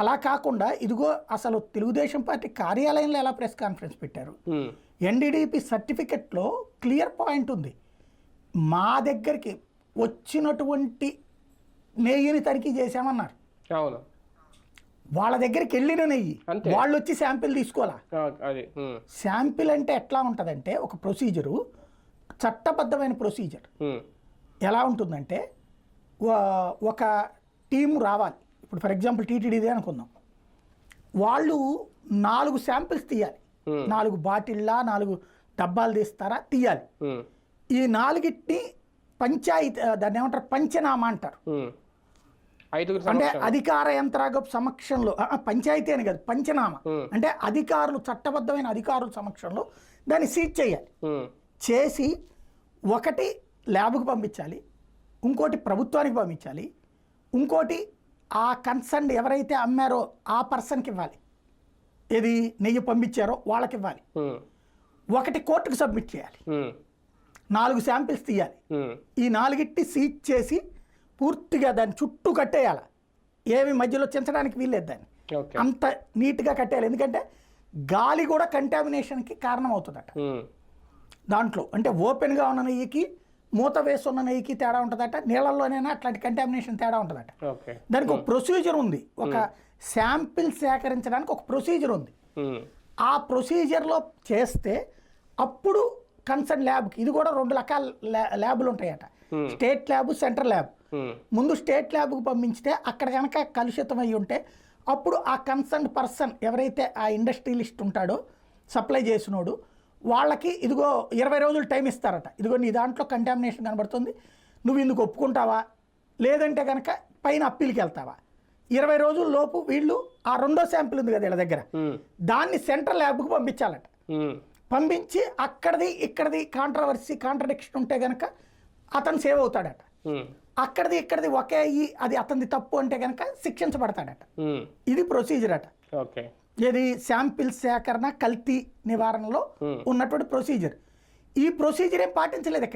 అలా కాకుండా ఇదిగో అసలు తెలుగుదేశం పార్టీ కార్యాలయంలో ఎలా ప్రెస్ కాన్ఫరెన్స్ పెట్టారు, ఎన్డీడీపీ సర్టిఫికెట్లో క్లియర్ పాయింట్ ఉంది. మా దగ్గరికి వచ్చినటువంటి నెయ్యిని తనిఖీ చేశామన్నారు. అవును, వాళ్ళ దగ్గరికి వెళ్ళిన నెయ్యి వాళ్ళు వచ్చి శాంపిల్ తీసుకోవాలా. శాంపిల్ అంటే ఎట్లా ఉంటుందంటే ఒక ప్రొసీజరు, చట్టబద్ధమైన ప్రొసీజర్. ఎలా ఉంటుందంటే ఒక టీం రావాలి. ఇప్పుడు ఫర్ ఎగ్జాంపుల్ టీటీడీదే అనుకుందాం, వాళ్ళు 4 శాంపిల్స్ తీయాలి. 4 బాటిళ్ళ 4 డబ్బాలు తీస్తారా తీయాలి. ఈ 4టిని పంచాయతీ, దాన్ని ఏమంటారు, పంచనామా అంటారు. అంటే అధికార యంత్రాంగం సమక్షంలో, పంచాయతీ అని కాదు, పంచనామా అంటే అధికారులు, చట్టబద్ధమైన అధికారుల సమక్షంలో దాన్ని సీజ్ చేయాలి. చేసి ఒకటి ల్యాబ్కు పంపించాలి, ఇంకోటి ప్రభుత్వానికి పంపించాలి, ఇంకోటి ఆ కన్సర్న్ ఎవరైతే అమ్మారో ఆ పర్సన్కి ఇవ్వాలి, ఏది నెయ్యి పంపించారో వాళ్ళకి ఇవ్వాలి. ఒకటి కోర్టుకు సబ్మిట్ చేయాలి. 4 శాంపిల్స్ తీయాలి. ఈ 4టిని సీజ్ చేసి పూర్తిగా దాన్ని చుట్టూ కట్టేయాలి. ఏమి మధ్యలో చించడానికి వీల్లేదు దాన్ని, అంత నీట్గా కట్టేయాలి. ఎందుకంటే గాలి కూడా కంటామినేషన్కి కారణం అవుతుందట. దాంట్లో అంటే ఓపెన్గా ఉన్న నెయ్యికి మూత వేసున్న నెయ్యికి తేడా ఉంటుందట, నీళ్ళల్లోనైనా అట్లాంటి కంటామినేషన్ తేడా ఉంటుందట. దానికి ఒక ప్రొసీజర్ ఉంది, ఒక శాంపిల్ సేకరించడానికి ఒక ప్రొసీజర్ ఉంది. ఆ ప్రొసీజర్లో చేస్తే అప్పుడు కన్సర్న్ ల్యాబ్కి, ఇది కూడా 2 రకాల ల్యాబులు ఉంటాయట, స్టేట్ ల్యాబ్, సెంట్రల్ ల్యాబ్. ముందు స్టేట్ ల్యాబ్కి పంపించితే అక్కడ కనుక కలుషితం అయ్యి ఉంటే అప్పుడు ఆ కన్సర్న్ పర్సన్ ఎవరైతే ఆ ఇండస్ట్రియలిస్ట్ ఉంటాడో, సప్లై చేసినోడు, వాళ్ళకి ఇదిగో 20 రోజులు టైం ఇస్తారట. ఇదిగో నీ దాంట్లో కంటామినేషన్ కనబడుతుంది, నువ్వు ఇందుకు ఒప్పుకుంటావా, లేదంటే కనుక పైన అప్పీల్కి వెళ్తావా. 20 రోజుల లోపు వీళ్ళు ఆ 2వ శాంపిల్ ఉంది కదా వీళ్ళ దగ్గర, దాన్ని సెంట్రల్ ల్యాబ్కి పంపించాలట. పంపించి అక్కడిది ఇక్కడిది కాంట్రడిక్షన్ ఉంటే కనుక అతను సేవ్ అవుతాడట. అక్కడిది ఇక్కడిది ఒకే అయ్యి అది అతనిది తప్పు అంటే కనుక శిక్షించబడతాడట. ఇది ప్రొసీజర్ అట. ఏది శాంపిల్ సేకరణ, కల్తీ నివారణలో ఉన్నటువంటి ప్రొసీజర్. ఈ ప్రొసీజర్ ఏం పాటించలేదు ఇక్కడ.